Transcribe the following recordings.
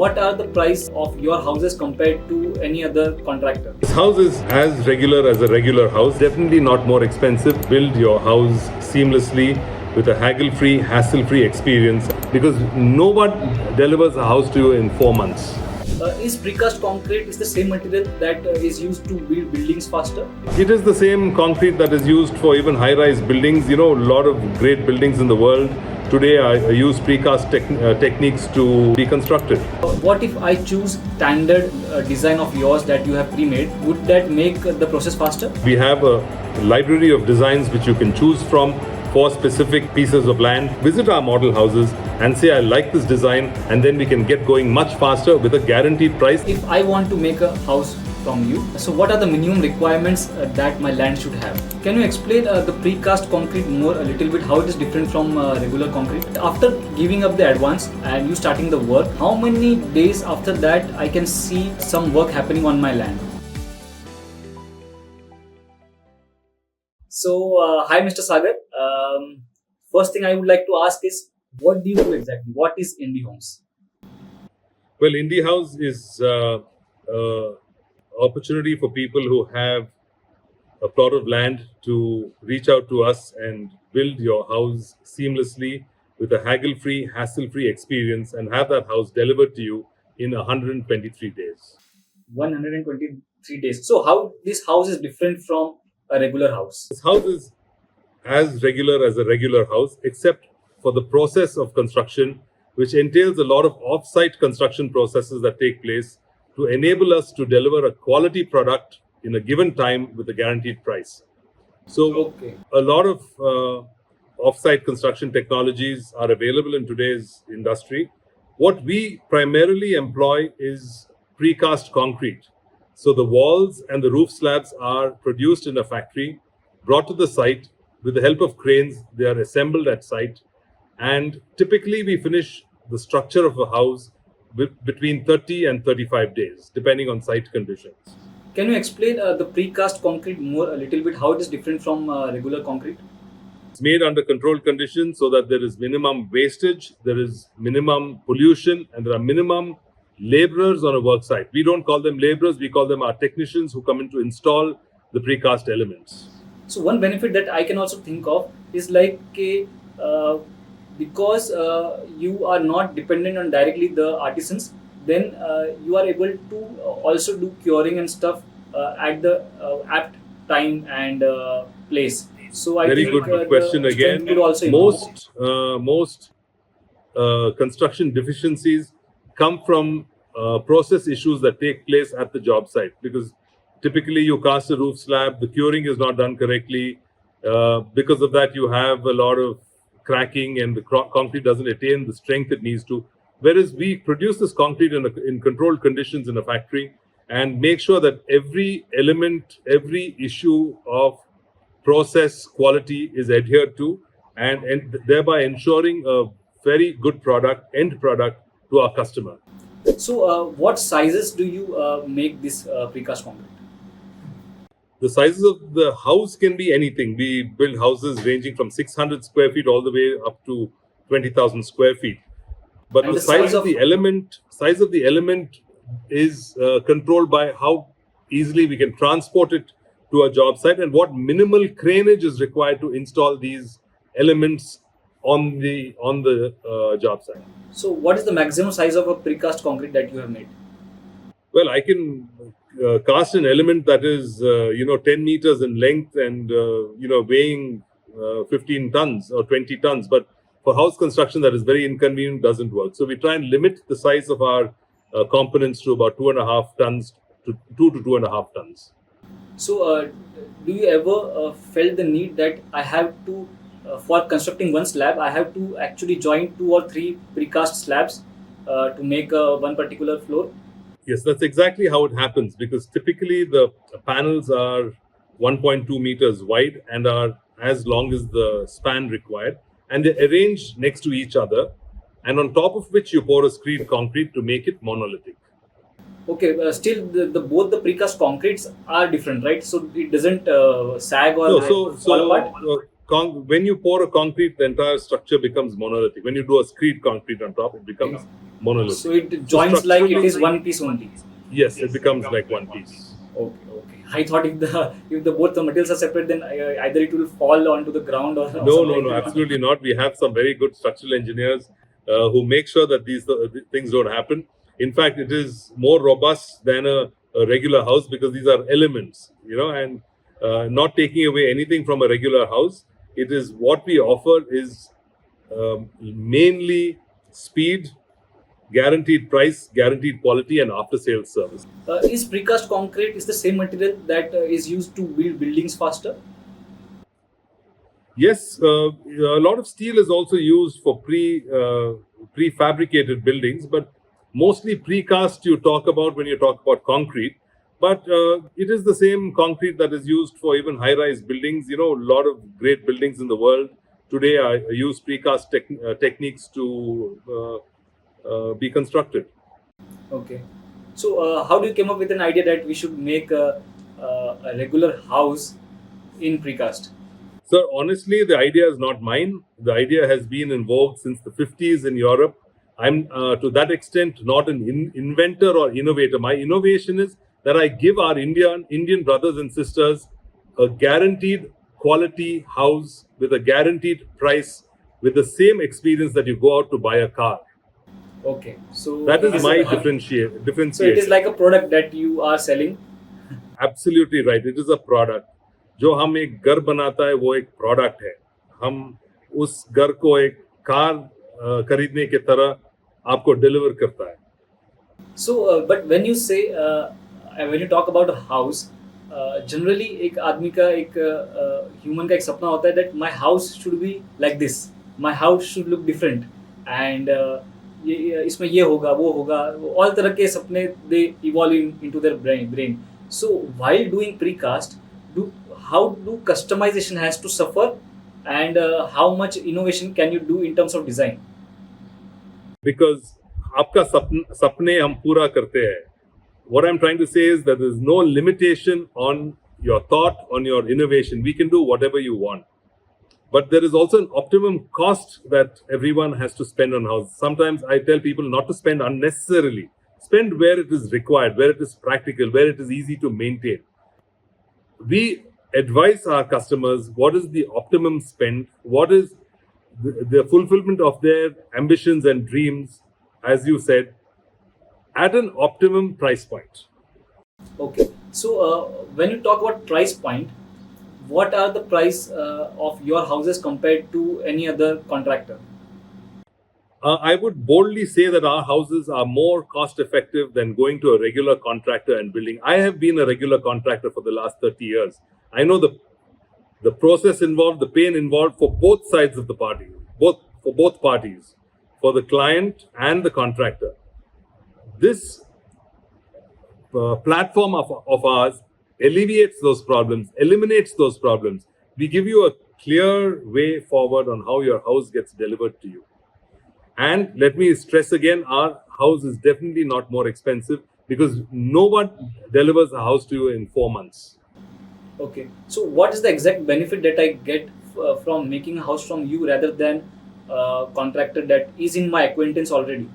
what are the price of your houses compared to any other contractor? This house is as regular as a regular house, definitely not more expensive. Build your house seamlessly with a haggle-free, hassle-free experience because no one delivers a house to you in 4 months. Is precast concrete is the same material that is used to build buildings faster? It is the same concrete that is used for even high-rise buildings. You know, a lot of great buildings in the world today use precast techniques to be constructed. What if I choose standard design of yours that you have pre-made? Would that make the process faster? We have a library of designs which you can choose from for specific pieces of land. Visit our model houses and say, I like this design, and then we can get going much faster with a guaranteed price. If I want to make a house from you, so what are the minimum requirements that my land should have? Can you explain the precast concrete more a little bit, how it is different from regular concrete? After giving up the advance and you starting the work, how many days after that I can see some work happening on my land? So, hi Mr. Sagar. First thing I would like to ask is, what do you do exactly? What is IndiHomes? Well, IndiHouse is opportunity for people who have a plot of land to reach out to us and build your house seamlessly with a haggle-free, hassle-free experience and have that house delivered to you in 123 days. 123 days. So how this house is different from a regular house? This house is as regular as a regular house, except for the process of construction, which entails a lot of off-site construction processes that take place to enable us to deliver a quality product in a given time with a guaranteed price. So a lot of off-site construction technologies are available in today's industry. What we primarily employ is precast concrete. So the walls and the roof slabs are produced in a factory, brought to the site. With the help of cranes, they are assembled at site. And typically we finish the structure of a house between 30 and 35 days, depending on site conditions. Can you explain the precast concrete more a little bit, how it is different from regular concrete? It's made under controlled conditions so that there is minimum wastage, there is minimum pollution, and there are minimum laborers on a work site. We don't call them laborers, we call them our technicians who come in to install the precast elements. So one benefit that I can also think of is like because you are not dependent on directly the artisans, then you are able to also do curing and stuff at the apt time and place. So I Very think good question again. Most construction deficiencies come from process issues that take place at the job site, because typically you cast a roof slab, the curing is not done correctly. Because of that, you have a lot of cracking and the concrete doesn't attain the strength it needs to. Whereas we produce this concrete in controlled conditions in a factory and make sure that every element, every issue of process quality is adhered to and thereby ensuring a very good end product to our customer. So what sizes do you make this precast concrete? The sizes of the house can be anything. We build houses ranging from 600 square feet all the way up to 20,000 square feet. But the size of the element is controlled by how easily we can transport it to a job site and what minimal craneage is required to install these elements on the job site. So what is the maximum size of a precast concrete that you have made? Well, I can cast an element that is 10 meters in length and weighing 15 tons or 20 tons, but for house construction that is very inconvenient, doesn't work. So we try and limit the size of our components to about 2.5 tons to 2 to 2.5 tons. So do you ever felt the need that I have to for constructing one slab I have to actually join 2 or 3 precast slabs to make one particular floor? Yes, that's exactly how it happens, because typically the panels are 1.2 meters wide and are as long as the span required, and they're arranged next to each other, and on top of which you pour a screed concrete to make it monolithic. Okay, still both the precast concretes are different, right? So it doesn't sag or fall apart? When you pour a concrete, the entire structure becomes monolithic. When you do a screed concrete on top, it becomes monolithic. So it So joins like it structural, is one piece only. yes, it becomes like one piece. Okay, okay. I thought if the both the materials are separate, then either it will fall onto the ground or No, no, something. no, absolutely not. We have some very good structural engineers who make sure that these things don't happen. In fact, it is more robust than a regular house because these are elements, and not taking away anything from a regular house. It is what we offer is mainly speed, guaranteed price, guaranteed quality, and after sales service. Is precast concrete is the same material that is used to build buildings faster? Yes, a lot of steel is also used for prefabricated buildings, but mostly precast you talk about when you talk about concrete. But it is the same concrete that is used for even high-rise buildings. A lot of great buildings in the world today use precast techniques to be constructed. Okay. So how do you came up with an idea that we should make a regular house in precast? So honestly, the idea is not mine. The idea has been in vogue since the 50s in Europe. I'm to that extent not an inventor or innovator. My innovation is that I give our Indian brothers and sisters a guaranteed quality house with a guaranteed price with the same experience that you go out to buy a car. Okay. So That it is is my so it is differentiation. like a product that you are selling. Absolutely right. It is a product. जो हम एक घर बनाता है वो एक product है. हम उस घर को एक कार खरीदने की तरह आपको डिलीवर करता है. So, but when you say when you talk about a house, generally एक आदमी का एक human का एक सपना होता है that my house should be like this, my house should look different, and ये इसमें ये होगा वो होगा all तरह के सपने they evolve into their brain. So while doing precast, how do customization has to suffer, and how much innovation can you do in terms of design? Because आपका सपने हम पूरा करते हैं. What I'm trying to say is that there's no limitation on your thought, on your innovation. We can do whatever you want. But there is also an optimum cost that everyone has to spend on houses. Sometimes I tell people not to spend unnecessarily. Spend where it is required, where it is practical, where it is easy to maintain. We advise our customers what is the optimum spend, what is the fulfillment of their ambitions and dreams, as you said, at an optimum price point. Okay. So when you talk about price point, what are the price of your houses compared to any other contractor? I would boldly say that our houses are more cost effective than going to a regular contractor and building. I have been a regular contractor for the last 30 years. I know the process involved, the pain involved for both sides of the party, for both parties, for the client and the contractor. This platform of ours alleviates those problems, eliminates those problems. We give you a clear way forward on how your house gets delivered to you. And let me stress again, our house is definitely not more expensive because no one delivers a house to you in 4 months. Okay. So what is the exact benefit that I get from making a house from you rather than contractor that is in my acquaintance already?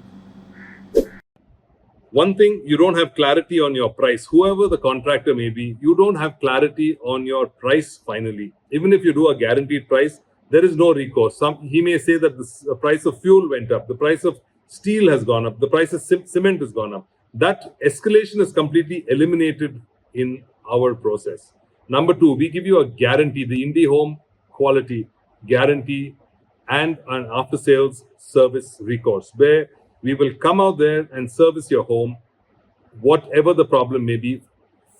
One thing, you don't have clarity on your price. Whoever the contractor may be, you don't have clarity on your price finally. Even if you do a guaranteed price, there is no recourse. He may say that the price of fuel went up, the price of steel has gone up, the price of cement has gone up. That escalation is completely eliminated in our process. Number two, we give you a guarantee, the IndiHome quality guarantee and an after sales service recourse, where we will come out there and service your home, whatever the problem may be,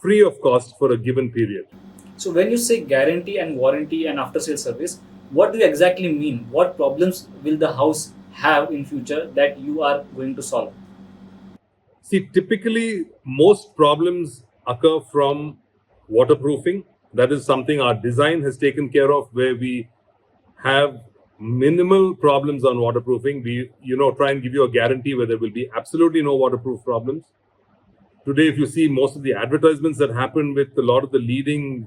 free of cost for a given period. So when you say guarantee and warranty and after sales service, what do you exactly mean? What problems will the house have in future that you are going to solve? See, typically most problems occur from waterproofing. That is something our design has taken care of, where we have minimal problems on waterproofing. We, try and give you a guarantee where there will be absolutely no waterproof problems. Today, if you see most of the advertisements that happen with a lot of the leading,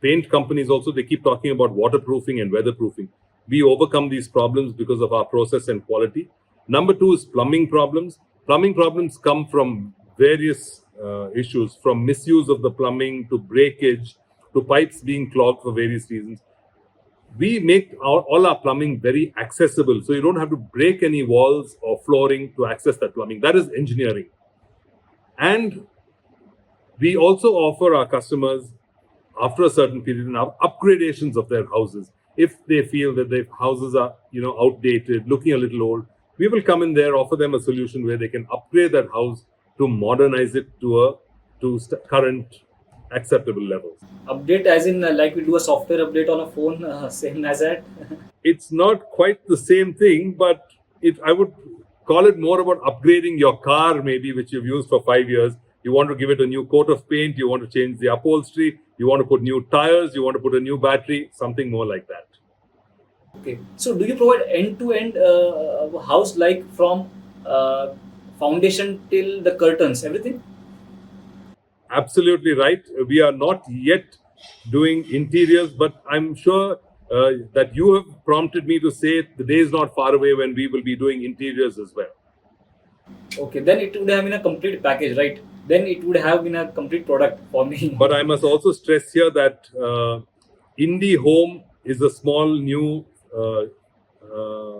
paint companies also, they keep talking about waterproofing and weatherproofing. We overcome these problems because of our process and quality. Number two is plumbing problems. Plumbing problems come from various issues, from misuse of the plumbing to breakage to pipes being clogged for various reasons. We make all our plumbing very accessible, so you don't have to break any walls or flooring to access that plumbing. That is engineering. And we also offer our customers, after a certain period, upgradations of their houses. If they feel that their houses are, outdated, looking a little old, we will come in there, offer them a solution where they can upgrade that house to modernize it to current acceptable levels. Update as in like we do a software update on a phone, same as that. It's not quite the same thing, but I would call it more about upgrading your car, maybe, which you've used for 5 years. You want to give it a new coat of paint, you want to change the upholstery, you want to put new tires, you want to put a new battery, something more like that. Okay, so do you provide end-to-end house, like from foundation till the curtains, everything? Absolutely right. We are not yet doing interiors, but I'm sure that you have prompted me to say the day is not far away when we will be doing interiors as well. Okay, then it would have been a complete package, right? Then it would have been a complete product for me. But I must also stress here that IndiHome is a small new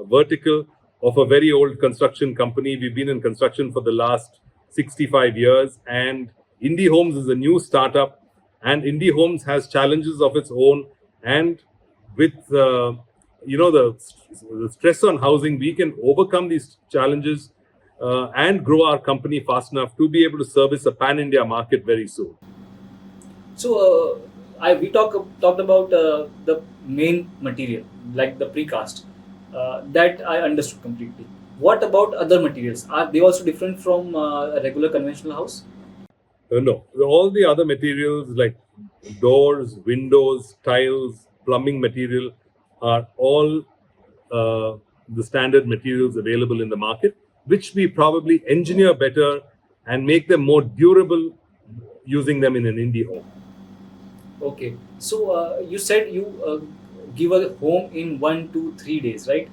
vertical of a very old construction company. We've been in construction for the last 65 years, and IndiHomes is a new startup, and IndiHomes has challenges of its own. And with the stress on housing, we can overcome these challenges and grow our company fast enough to be able to service a pan-India market very soon. So we talked about the main material, like the precast. That I understood completely. What about other materials? Are they also different from a regular conventional house? No, all the other materials like doors, windows, tiles, plumbing material are all the standard materials available in the market, which we probably engineer better and make them more durable using them in an IndiHome. Okay, so you said you give a home in 1 to 3 days, right?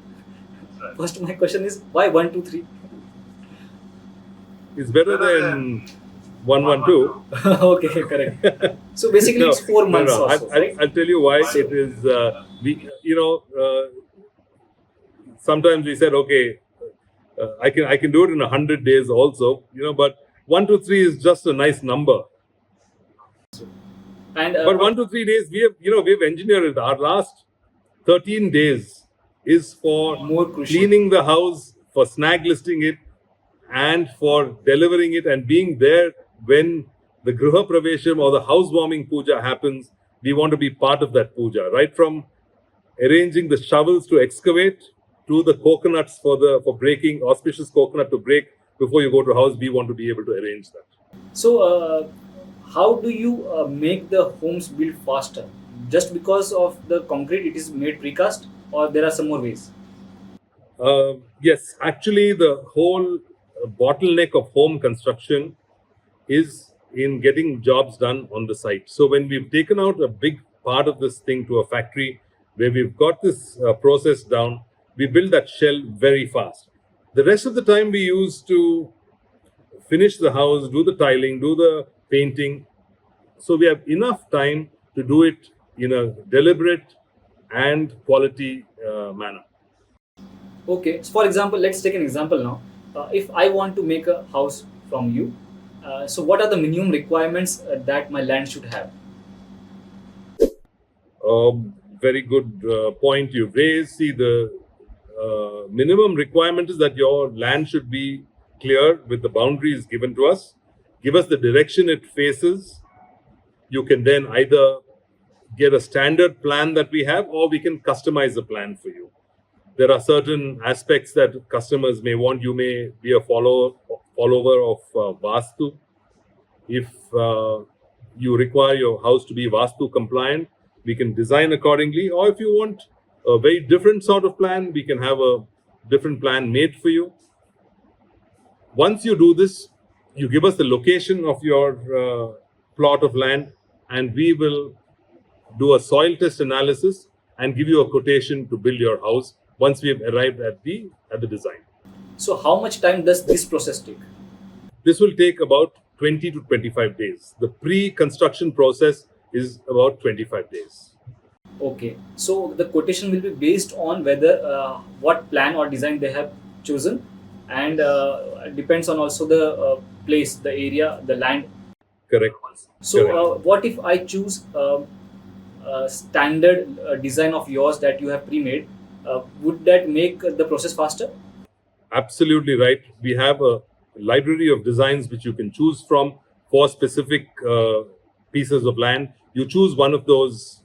First, my question is why 1 to 3? It's better than 112. Okay, correct. So basically, it's 4 months No. or so, right? I'll tell you why. It is sometimes we said, okay, I can do it in 100 days also, but 1 to 3 is just a nice number. And But 1 to 3 days, we've engineered it. Our last 13 days is for More crucial. cleaning the house, for snag listing it, and for delivering it and being there when the Griha Pravesham or the housewarming puja happens. We want to be part of that puja, right from arranging the shovels to excavate to the coconuts for breaking, auspicious coconut to break before you go to house. We want to be able to arrange that. So, how do you make the homes build faster? Just because of the concrete, it is made precast, or there are some more ways? Yes, actually, the whole bottleneck of home construction is in getting jobs done on the site. So when we've taken out a big part of this thing to a factory where we've got this process down, we build that shell very fast. The rest of the time we use to finish the house, do the tiling, do the painting. So we have enough time to do it in a deliberate and quality manner. Okay, so for example, let's take an example now. If I want to make a house from you, so what are the minimum requirements that my land should have? Very good point you raised. See, the minimum requirement is that your land should be clear with the boundaries given to us. Give us the direction it faces. You can then either get a standard plan that we have, or we can customize the plan for you. There are certain aspects that customers may want. You may be a follower of Vastu. If you require your house to be Vastu compliant, we can design accordingly. Or if you want a very different sort of plan, we can have a different plan made for you. Once you do this, you give us the location of your plot of land, and we will do a soil test analysis and give you a quotation to build your house once we have arrived at the design. So how much time does this process take? This will take about 20 to 25 days. The pre-construction process is about 25 days. Okay, so the quotation will be based on whether what plan or design they have chosen, and depends on also the place, the area, the land. Correct. So Correct. what if I choose standard design of yours that you have pre-made? Would that make the process faster? Absolutely right. We have a library of designs which you can choose from for specific pieces of land. You choose one of those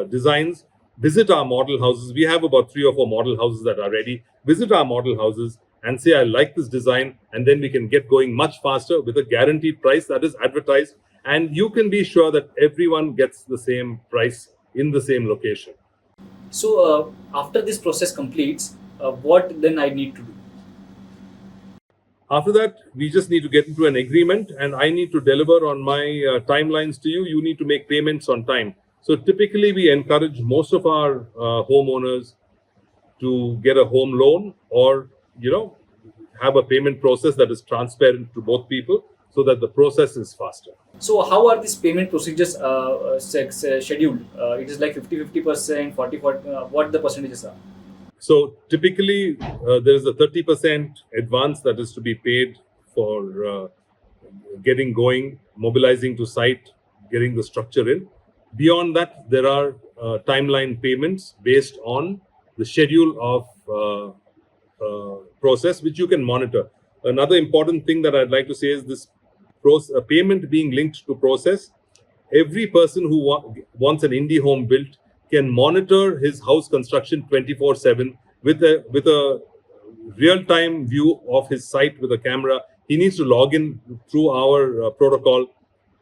designs, visit our model houses. We have about 3 or 4 model houses that are ready. Visit our model houses and say, I like this design, and then we can get going much faster with a guaranteed price that is advertised. And you can be sure that everyone gets the same price in the same location. So after this process completes, what then I need to do? After that, we just need to get into an agreement, and I need to deliver on my timelines to you. You need to make payments on time. So typically, we encourage most of our homeowners to get a home loan, or have a payment process that is transparent to both people, so that the process is faster. So how are these payment procedures scheduled? It is like 50-50%, 40-40, what the percentages are? So typically, there is a 30% advance that is to be paid for getting going, mobilizing to site, getting the structure in. Beyond that, there are timeline payments based on the schedule of process, which you can monitor. Another important thing that I'd like to say is this payment being linked to process. Every person who wants an IndiHome built can monitor his house construction 24/7 with a real-time view of his site with a camera. He needs to log in through our protocol,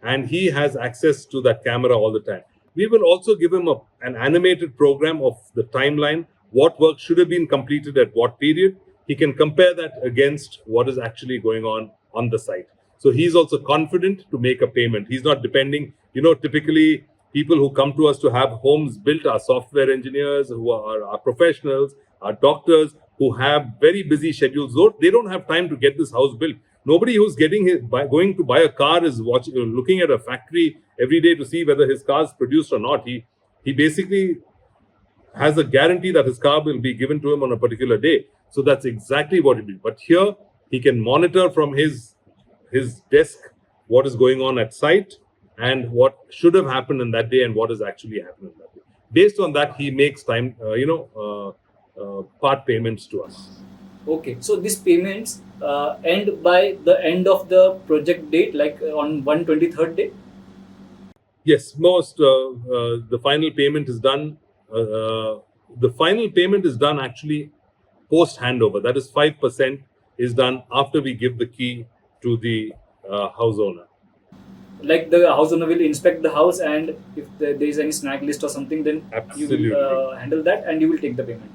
and he has access to that camera all the time. We will also give him an animated program of the timeline, what work should have been completed at what period. He can compare that against what is actually going on the site. So he's also confident to make a payment. He's not depending, typically people who come to us to have homes built are software engineers, who are professionals, are doctors, who have very busy schedules. They don't have time to get this house built. Nobody who's going to buy a car is looking at a factory every day to see whether his car is produced or not. He basically has a guarantee that his car will be given to him on a particular day. So that's exactly what it is. But here he can monitor from his desk what is going on at site and what should have happened in that day and what has actually happened in that day. Based on that, he makes part payments to us. Okay, so these payments end by the end of the project date, like on 123rd day? Yes, the final payment is done. The final payment is done actually post handover. That is 5% is done after we give the key to the house owner. Like the house owner will inspect the house, and if there is any snag list or something, then Absolutely. you will handle that and you will take the payment.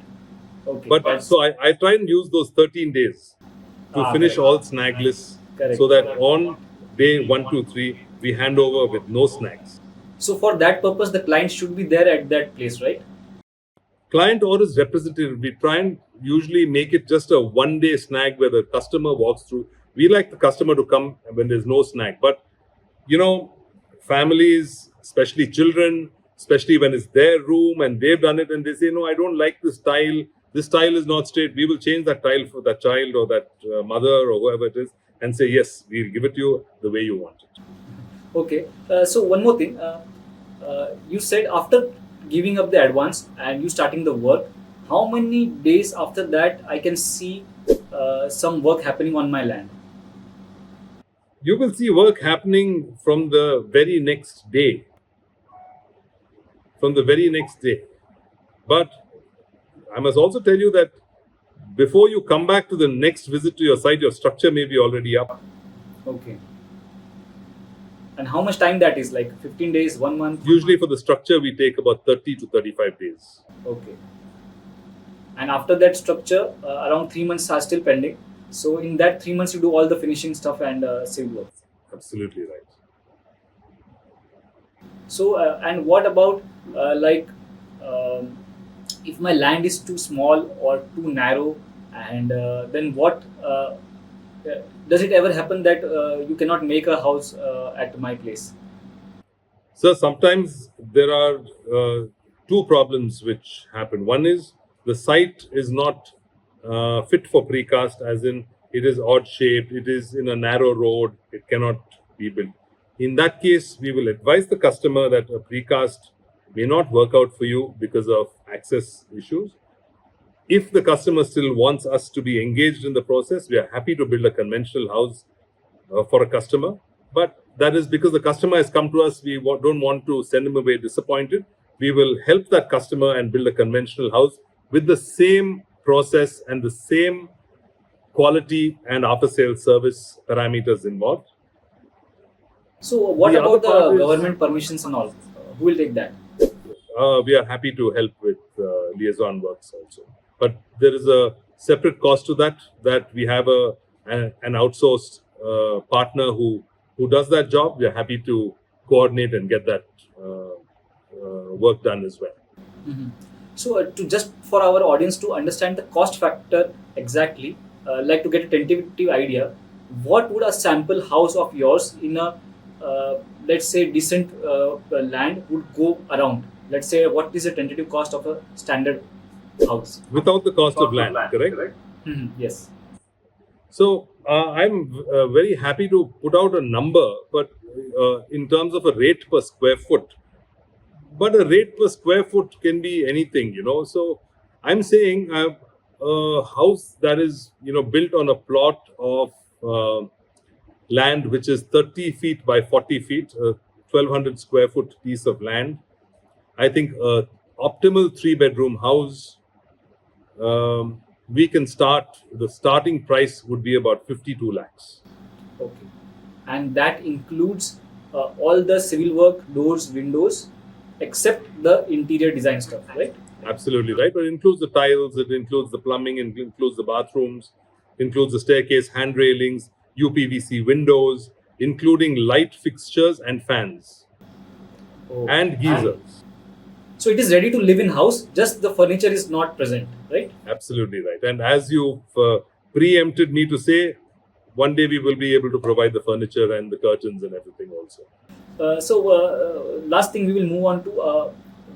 Okay. But so I try and use those 13 days to finish correct. all snag lists, Correct. so that on day 1, 2, 3, we hand over with no snags. So for that purpose, the client should be there at that place, right? Client or his representative, we try and usually make it just a one-day snag where the customer walks through. We like the customer to come when there's no snag. But, families, especially children, especially when it's their room and they've done it and they say, no, I don't like this tile. This tile is not straight. We will change that tile for that child or that mother or whoever it is and say, yes, we'll give it to you the way you want it. Okay. So one more thing. You said after giving up the advance and you starting the work, how many days after that I can see some work happening on my land? You will see work happening from the very next day. But I must also tell you that before you come back to the next visit to your site, your structure may be already up. Okay. And how much time that is? Like 15 days, 1 month? Usually for the structure, we take about 30 to 35 days. Okay. And after that structure, around 3 months are still pending. So in that 3 months, you do all the finishing stuff and civil work. Absolutely right. So, and what about if my land is too small or too narrow And then what does it ever happen that you cannot make a house at my place? So sometimes there are two problems which happen. One is the site is not fit for precast, as in it is odd shaped, it is in a narrow road, it cannot be built. In that case, we will advise the customer that a precast may not work out for you because of access issues. If the customer still wants us to be engaged in the process, we are happy to build a conventional house for a customer. But that is because the customer has come to us. We don't want to send him away disappointed. We will help that customer and build a conventional house with the same process and the same quality and after sales service parameters involved. So what The other about the part is government permissions and all? Who will take that? we are happy to help with liaison works also. But there is a separate cost to that we have an outsourced partner who does that job. We are happy to coordinate and get that work done as well. Mhm. So, to just for our audience to understand the cost factor exactly, like to get a tentative idea, what would a sample house of yours in a let's say decent land would go around? Let's say what is the tentative cost of a standard house? Without the cost of land, correct? Mhm. Yes. So I'm very happy to put out a number, but in terms of a rate per square foot, but a rate per square foot can be anything. So I'm saying a house that is built on a plot of land which is 30 feet by 40 feet, a 1200 square foot piece of land. I think a optimal 3-bedroom house, we can start, the starting price would be about 52 lakhs. Okay. And that includes all the civil work, doors, windows, except the interior design stuff, right? Absolutely right. But it includes the tiles, it includes the plumbing, it includes the bathrooms, includes the staircase, hand railings, UPVC windows, including light fixtures and fans Oh. and geysers. So it is ready to live in house, just the furniture is not present, right? Absolutely right. And as you've preempted me to say, one day we will be able to provide the furniture and the curtains and everything also. Last thing we will move on to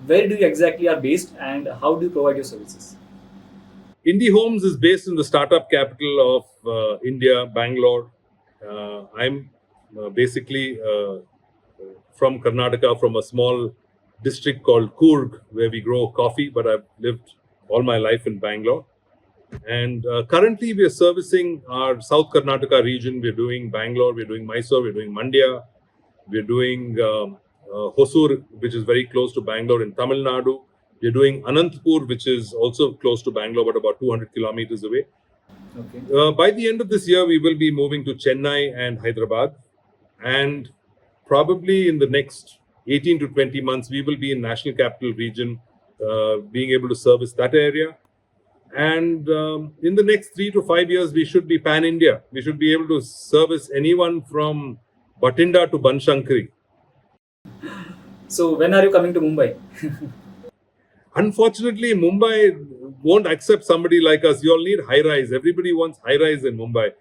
where do you exactly are based and how do you provide your services? IndiHomes is based in the startup capital of India, Bangalore. I'm basically from Karnataka, from a small district called Coorg, where we grow coffee, but I've lived all my life in Bangalore. And currently, we are servicing our South Karnataka region. We're doing Bangalore, we're doing Mysore, we're doing Mandya, we're doing Hosur, which is very close to Bangalore in Tamil Nadu. We're doing Anantapur, which is also close to Bangalore, but about 200 kilometers away. Okay. By the end of this year, we will be moving to Chennai and Hyderabad. And probably in the next 18 to 20 months, we will be in National Capital Region, being able to service that area. And in the next 3 to 5 years, we should be pan-India. We should be able to service anyone from Batinda to Banshankari. So when are you coming to Mumbai? Unfortunately, Mumbai won't accept somebody like us. You all need high-rise. Everybody wants high-rise in Mumbai.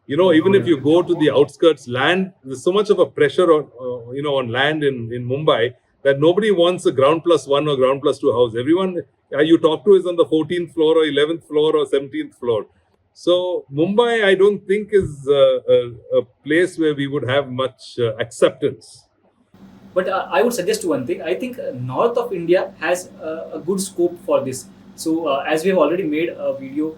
Even if you go to the outskirts, land, there's so much of a pressure on land in Mumbai that nobody wants a ground plus one or ground plus two house. Everyone you talk to is on the 14th floor or 11th floor or 17th floor. So Mumbai, I don't think is a place where we would have much acceptance. But I would suggest one thing. I think north of India has a good scope for this. So as we have already made a video,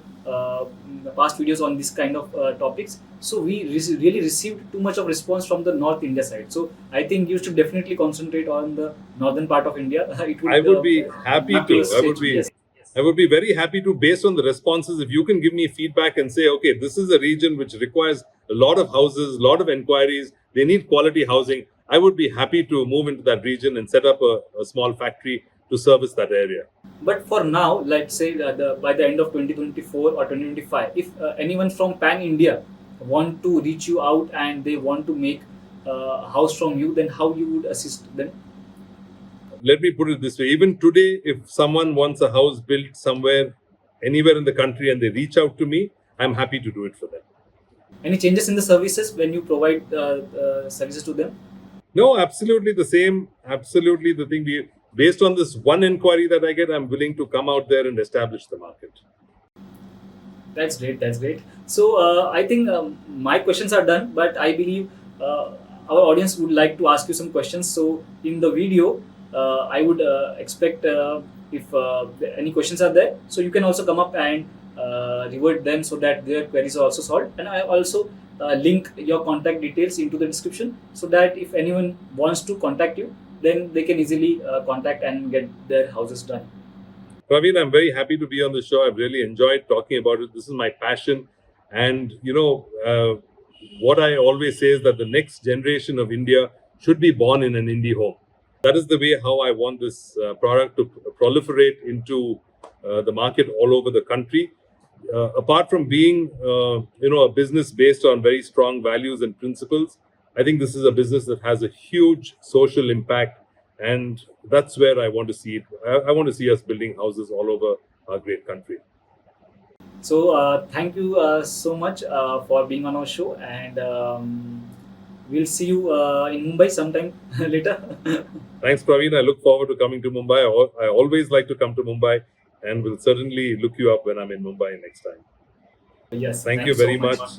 past videos on this kind of topics, so we really received too much of response from the North India side. So I think you should definitely concentrate on the northern part of India. I would be happy not to. a stage. Yes. I would be very happy to, based on the responses, if you can give me feedback and say, okay, this is a region which requires a lot of houses, a lot of inquiries, they need quality housing. I would be happy to move into that region and set up a small factory to service that area. But for now, let's say by the end of 2024 or 2025, if anyone from Pan India want to reach you out and they want to make a house from you, then how you would assist them? Let me put it this way. Even today, if someone wants a house built somewhere anywhere in the country and they reach out to me, I'm happy to do it for them. Any changes in the services when you provide services to them? No, absolutely the same. Absolutely the thing. Based on this one inquiry that I get, I'm willing to come out there and establish the market. That's great. That's great. So I think my questions are done, but I believe our audience would like to ask you some questions. So in the video, I would expect if any questions are there, so you can also come up and revert them so that their queries are also solved. And I also link your contact details into the description so that if anyone wants to contact you, then they can easily contact and get their houses done. Praveen, I'm very happy to be on the show. I've really enjoyed talking about it. This is my passion. And, what I always say is that the next generation of India should be born in an indie home. That is the way how I want this product to proliferate into the market all over the country. Apart from being, a business based on very strong values and principles, I think this is a business that has a huge social impact, and that's where I want to see it. I want to see us building houses all over our great country. So thank you so much for being on our show, and we'll see you in Mumbai sometime later. Thanks, Praveen. I look forward to coming to Mumbai. I always like to come to Mumbai, and will certainly look you up when I'm in Mumbai next time. Yes, Thank you thanks so very much. much.